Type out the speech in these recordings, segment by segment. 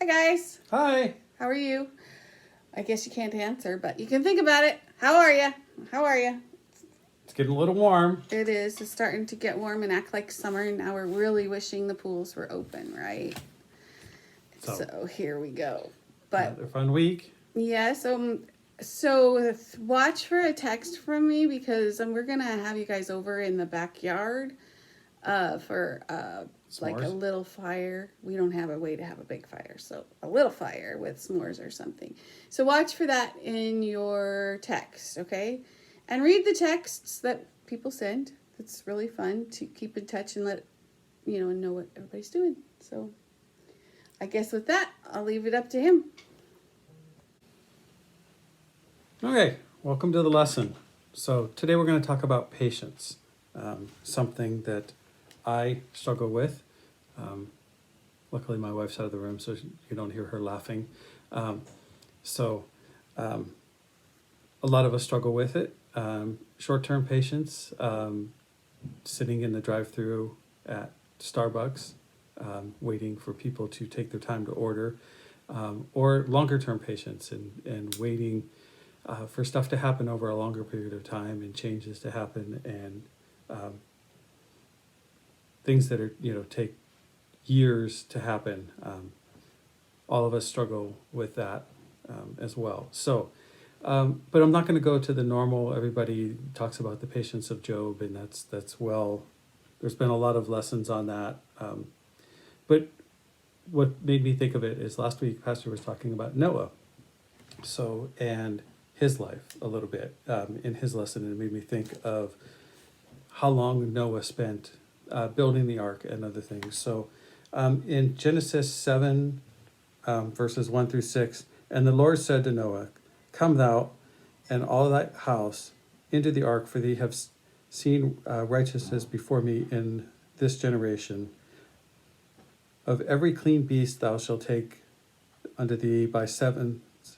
Hi guys, Hi. how are you? I guess you can't answer, but you can think about it. How are you? How are you? It's getting a little warm. It is. It's starting to get warm and act like summer. And now we're really wishing the pools were open, right? So here we go. But Another fun week. yeah, so watch for a text from me because we're gonna have you guys over in the backyard for like a S'mores. little fire. We don't have a way to have a big fire, so a little fire with s'mores or something. So watch for that in your text, okay? And read the texts that people send. It's really fun to keep in touch and let know what everybody's doing. So I guess with that, I'll leave it up to him. Okay, welcome to the lesson. So today we're going to talk about patience, something that I struggle with. Luckily, my wife's out of the room, so you don't hear her laughing. So a lot of us struggle with it. Short-term patience, sitting in the drive-through at Starbucks, waiting for people to take their time to order, or longer-term patience and waiting for stuff to happen over a longer period of time and changes to happen and things that are take years to happen. All of us struggle with that as well. So, but I'm not going to go to the normal. Everybody talks about the patience of Job, and that's well. There's been a lot of lessons on that. But what made me think of it is last week Pastor was talking about Noah. So and his life a little bit in his lesson, and it made me think of how long Noah spent building the ark and other things. So in Genesis 7, verses 1 through 6, and the Lord said to Noah, "Come thou and all thy house into the ark, for thee have seen righteousness before me in this generation. Of every clean beast thou shalt take unto thee by sevens,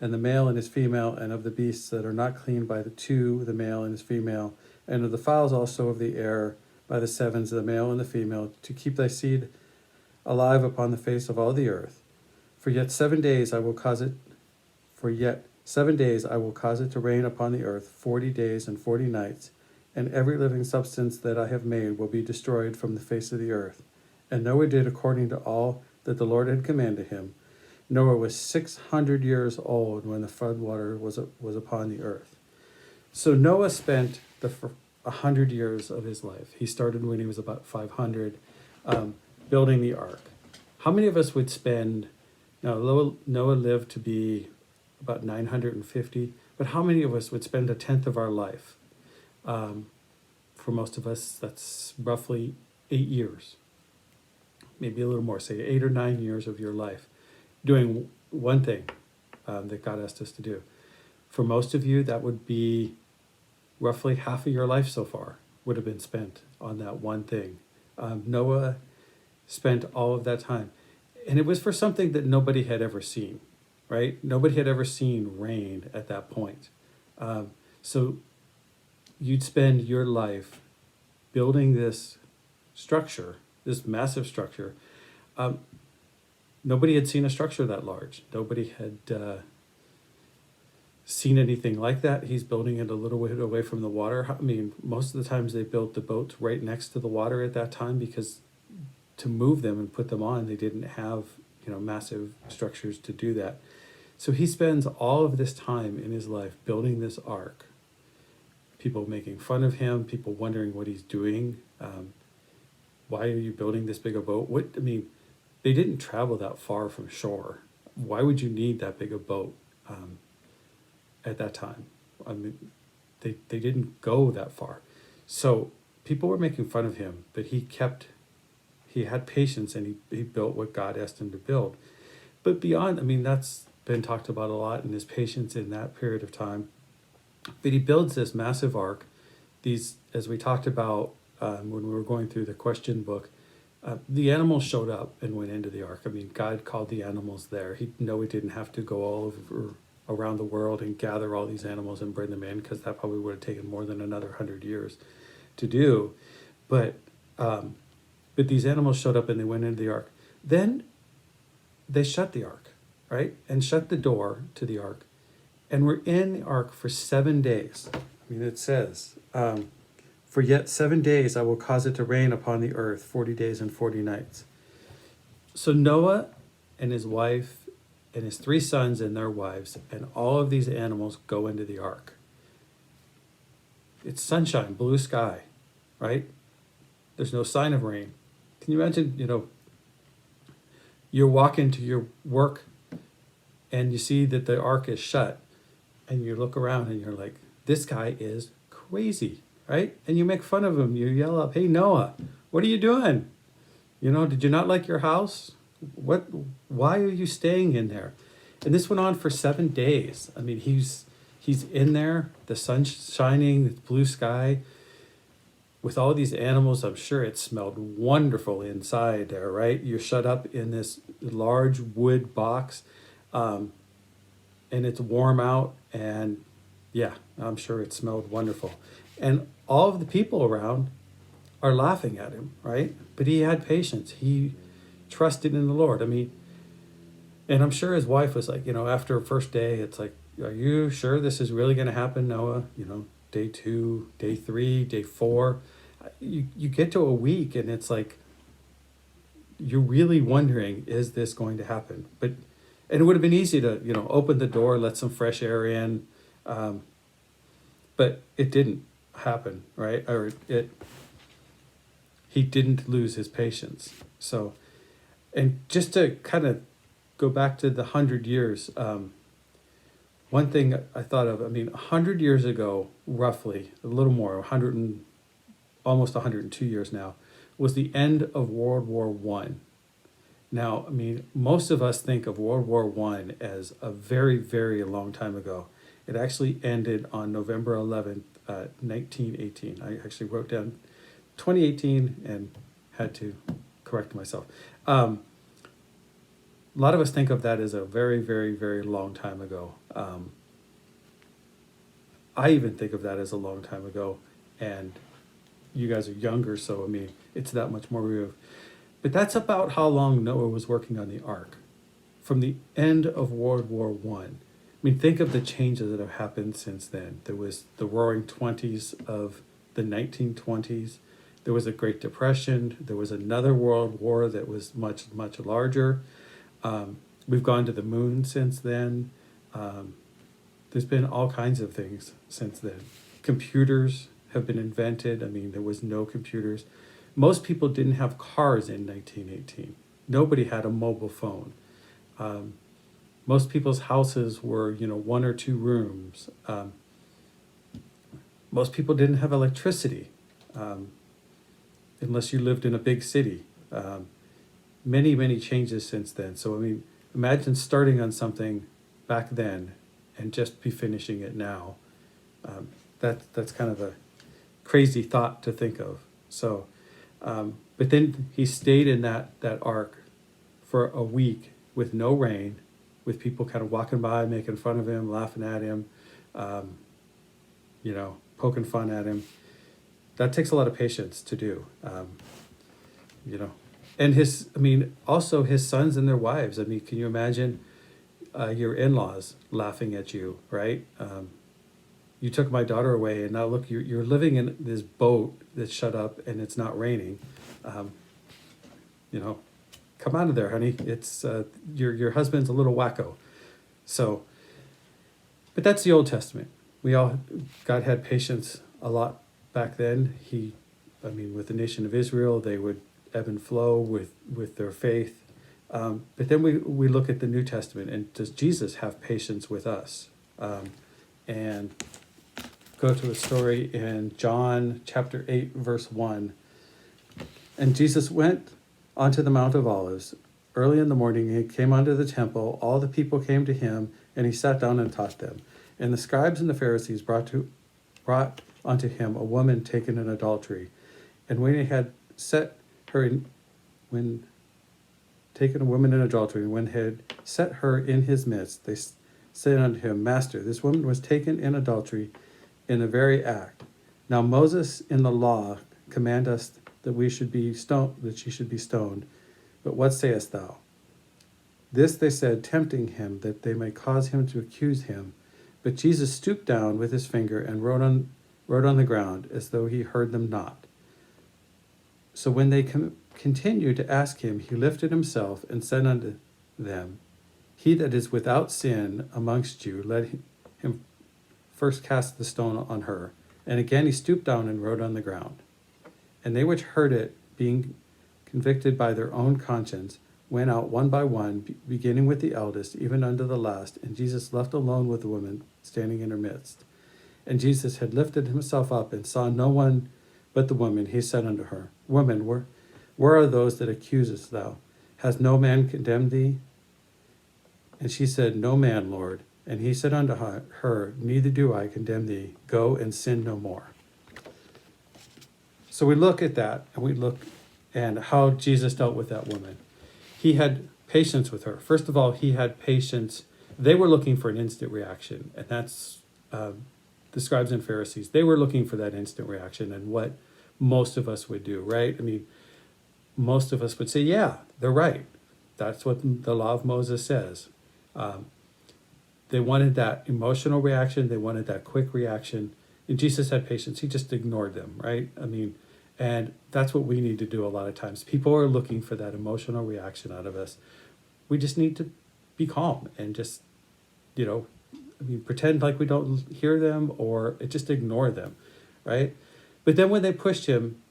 and the male and his female, and of the beasts that are not clean by the two, the male and his female, and of the fowls also of the air by the sevens, the male and the female, to keep thy seed alive upon the face of all the earth. For yet 7 days I will cause it to rain upon the earth 40 days and 40 nights, and every living substance that I have made will be destroyed from the face of the earth. And Noah did according to all that the Lord had commanded him. Noah was 600 years old when the flood water was upon the earth." So Noah spent 100 years of his life. He started when he was about 500, building the ark. How many of us would spend? Now Noah lived to be about 950, but how many of us would spend a tenth of our life? For most of us, that's roughly 8 years, maybe a little more. Say 8 or 9 years of your life doing one thing that God asked us to do. For most of you, that would be roughly half of your life so far would have been spent on that one thing. Noah spent all of that time. And it was for something that nobody had ever seen, right? Nobody had ever seen rain at that point. So you'd spend your life building this structure, this massive structure. Nobody had seen a structure that large. Nobody had seen anything like that. He's building it a little bit away from the water. I mean, most of the times they built the boats right next to the water at that time because to move them and put them on, they didn't have, massive structures to do that. So he spends all of this time in his life building this ark. People making fun of him, people wondering what he's doing. Why are you building this big a boat? They didn't travel that far from shore. Why would you need that big a boat at that time? They didn't go that far. So people were making fun of him, but he had patience and he built what God asked him to build. But beyond, that's been talked about a lot in his patience in that period of time. But he builds this massive ark. These, as we talked about when we were going through the question book, the animals showed up and went into the ark. God called the animals there. He didn't have to go all over around the world and gather all these animals and bring them in, because that probably would have taken more than another 100 years to do. But these animals showed up and they went into the ark. Then they shut the ark, right? And shut the door to the ark. And we're in the ark for 7 days. I mean, it says, for yet 7 days I will cause it to rain upon the earth, 40 days and 40 nights. So Noah and his wife and his 3 sons and their wives and all of these animals go into the ark. It's sunshine, blue sky, right? There's no sign of rain. Can you imagine, you're walking to your work and you see that the ark is shut and you look around and you're like, this guy is crazy, right? And you make fun of him. You yell up, hey, Noah, what are you doing? Did you not like your house? Why are you staying in there? And this went on for 7 days. I mean, he's in there, the sun's shining, it's blue sky. With all these animals, I'm sure it smelled wonderful inside there, right? You're shut up in this large wood box, and it's warm out, and yeah, I'm sure it smelled wonderful. And all of the people around are laughing at him, right? But he had patience. He trusted in the Lord. I mean, and I'm sure his wife was like, after first day, it's like, are you sure this is really going to happen, Noah? Day 2, day 3, day 4. You get to a week and it's like, you're really wondering, is this going to happen? And it would have been easy to, open the door, let some fresh air in. But it didn't happen, right? He didn't lose his patience. So, and just to kind of go back to the 100 years, one thing I thought of, 100 years ago, roughly, a little more, almost 102 years now, was the end of World War One. Now, most of us think of World War One as a very, very long time ago. It actually ended on November 11th, 1918. I actually wrote down 2018 and had to correct myself. A lot of us think of that as a very, very, very long time ago. I even think of that as a long time ago, and you guys are younger, so it's that much more real. But that's about how long Noah was working on the ark, from the end of World War One. Think of the changes that have happened since then. There was the Roaring '20s of the 1920s. There was a Great Depression. There was another world war that was much, much larger. We've gone to the moon since then. There's been all kinds of things since then. Computers have been invented. There was no computers. Most people didn't have cars in 1918. Nobody had a mobile phone. Most people's houses were, 1 or 2 rooms. Most people didn't have electricity, unless you lived in a big city. Many, many changes since then. So, imagine starting on something back then and just be finishing it now. That's kind of a crazy thought to think of. So, but then he stayed in that ark for a week with no rain, with people kind of walking by, making fun of him, laughing at him, poking fun at him. That takes a lot of patience to do, And also his sons and their wives. Can you imagine your in-laws laughing at you, right? You took my daughter away, and now look, you're living in this boat that's shut up, and it's not raining. Come out of there, honey. It's your husband's a little wacko. So, but that's the Old Testament. God had patience a lot back then. With the nation of Israel, they would ebb and flow with their faith. But then we look at the New Testament, and does Jesus have patience with us? And go to a story in John chapter 8, verse 1. And Jesus went onto the Mount of Olives. Early in the morning he came unto the temple. All the people came to him, and he sat down and taught them. And the scribes and the Pharisees brought unto him a woman taken in adultery. And when he had taken a woman in adultery, and when he had set her in his midst, they said unto him, Master, this woman was taken in adultery in the very act. Now Moses in the law command us that she should be stoned. But what sayest thou? This they said, tempting him, that they might cause him to accuse him. But Jesus stooped down with his finger and wrote on the ground, as though he heard them not. So when they continued to ask him, he lifted himself and said unto them, He that is without sin amongst you, let him first cast the stone on her. And again he stooped down and wrote on the ground. And they which heard it, being convicted by their own conscience, went out one by one, beginning with the eldest, even unto the last, and Jesus left alone with the woman standing in her midst. And Jesus had lifted himself up and saw no one but the woman. He said unto her, Woman, where are those that accusest thou? Has no man condemned thee? And she said, No man, Lord. And he said unto her, Neither do I condemn thee. Go and sin no more. So we look at that, and we look and how Jesus dealt with that woman. He had patience with her. First of all, he had patience. They were looking for an instant reaction, and that's the scribes and Pharisees. They were looking for that instant reaction, and what most of us would do, right? I mean, most of us would say, yeah, they're right. That's what the law of Moses says. They wanted that emotional reaction. They wanted that quick reaction. And Jesus had patience. He just ignored them, right? I mean, and that's what we need to do a lot of times. People are looking for that emotional reaction out of us. We just need to be calm and just, pretend like we don't hear them, or just ignore them, right? But then when they pushed him,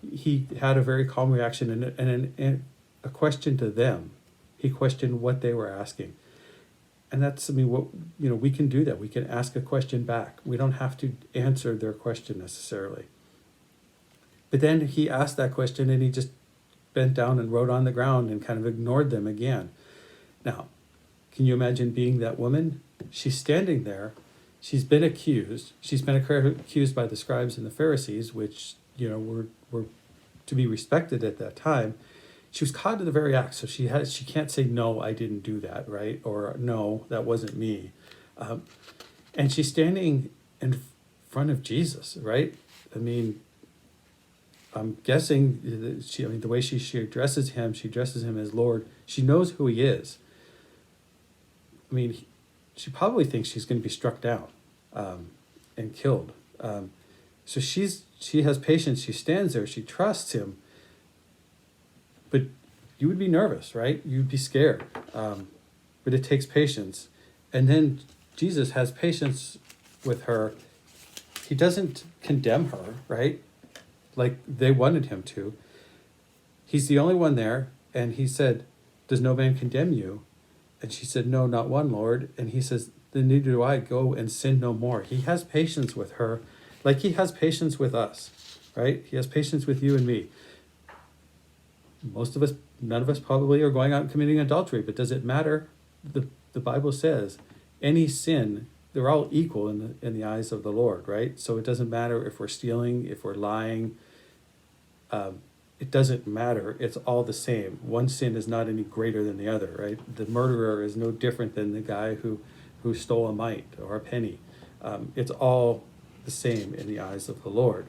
he had a very calm reaction and a question to them. He questioned what they were asking. And that's, what, we can do that. We can ask a question back. We don't have to answer their question necessarily. But then he asked that question and he just bent down and wrote on the ground and kind of ignored them again. Now, can you imagine being that woman? She's standing there. She's been accused. She's been accused by the scribes and the Pharisees, which, were to be respected at that time. She was caught in the very act, so she can't say, no, I didn't do that, right? Or no, that wasn't me. And she's standing in front of Jesus, right? I'm guessing the way she addresses him, she addresses him as Lord. She knows who he is. She probably thinks she's going to be struck down and killed. So she has patience. She stands there. She trusts him. But you would be nervous, right? You'd be scared. But it takes patience. And then Jesus has patience with her. He doesn't condemn her, right? Like they wanted him to. He's the only one there. And he said, Does no man condemn you? And she said, No, not one, Lord. And he says, Then neither do I. Go and sin no more. He has patience with her like he has patience with us, right? He has patience with you and me. Most of us, none of us probably are going out and committing adultery, but does it matter? The Bible says any sin, they're all equal in the eyes of the Lord, right? So it doesn't matter if we're stealing, if we're lying. It doesn't matter. It's all the same. One sin is not any greater than the other, right? The murderer is no different than the guy who stole a mite or a penny. It's all the same in the eyes of the Lord.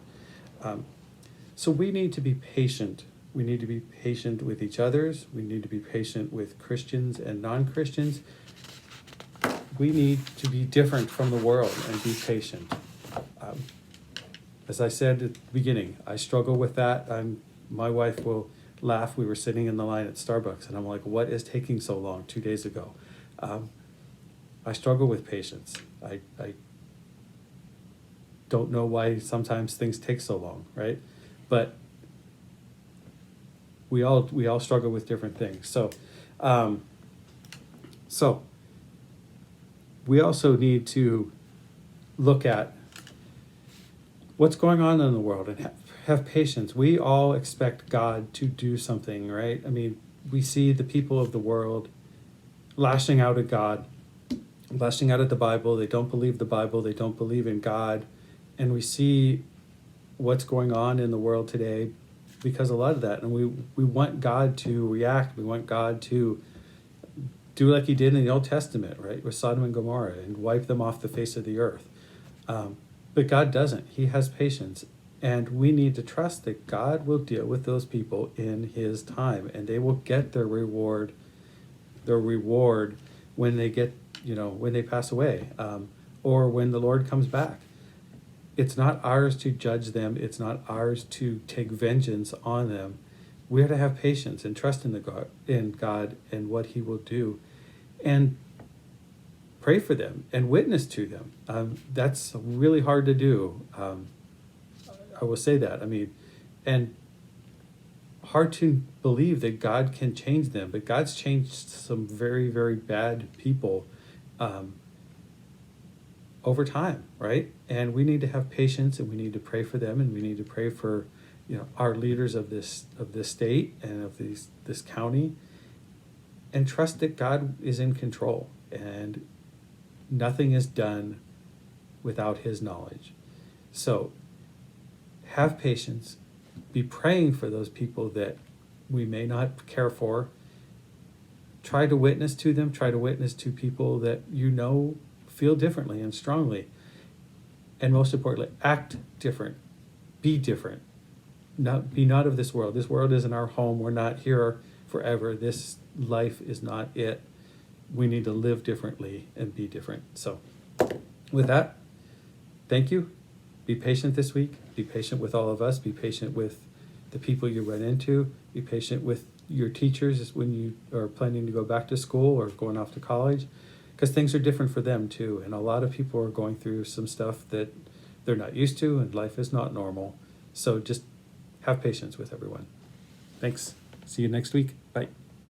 So we need to be patient. We need to be patient with each others. We need to be patient with Christians and non-Christians. We need to be different from the world and be patient. As I said at the beginning, I struggle with that. My wife will laugh. We were sitting in the line at Starbucks, and I'm like, what is taking so long 2 days ago? I struggle with patience. I don't know why sometimes things take so long, right? But we all struggle with different things. So we also need to look at what's going on in the world and have patience. We all expect God to do something, right? We see the people of the world lashing out at God, lashing out at the Bible. They don't believe the Bible. They don't believe in God. And we see what's going on in the world today because a lot of that. And we want God to react. We want God to do like he did in the Old Testament, right? With Sodom and Gomorrah and wipe them off the face of the earth. But God doesn't. He has patience. And we need to trust that God will deal with those people in his time. And they will get their reward their reward when they get, when they pass away, or when the Lord comes back. It's not ours to judge them. It's not ours to take vengeance on them. We are to have patience and trust in God and what He will do, and pray for them and witness to them. That's really hard to do. I will say that. And hard to believe that God can change them, but God's changed some very, very bad people over time, right? And we need to have patience, and we need to pray for them, and we need to pray for, our leaders of this state and of this county, and trust that God is in control, and nothing is done without His knowledge. So have patience. Be praying for those people that we may not care for. Try to witness to them. Try to witness to people that feel differently and strongly. And most importantly, act different. Be different. Be not of this world. This world isn't our home. We're not here forever. This life is not it. We need to live differently and be different. So with that, thank you. Be patient this week. Be patient with all of us. Be patient with the people you run into. Be patient with your teachers when you are planning to go back to school or going off to college, because things are different for them too. And a lot of people are going through some stuff that they're not used to, and life is not normal. So just have patience with everyone. Thanks. See you next week. Bye.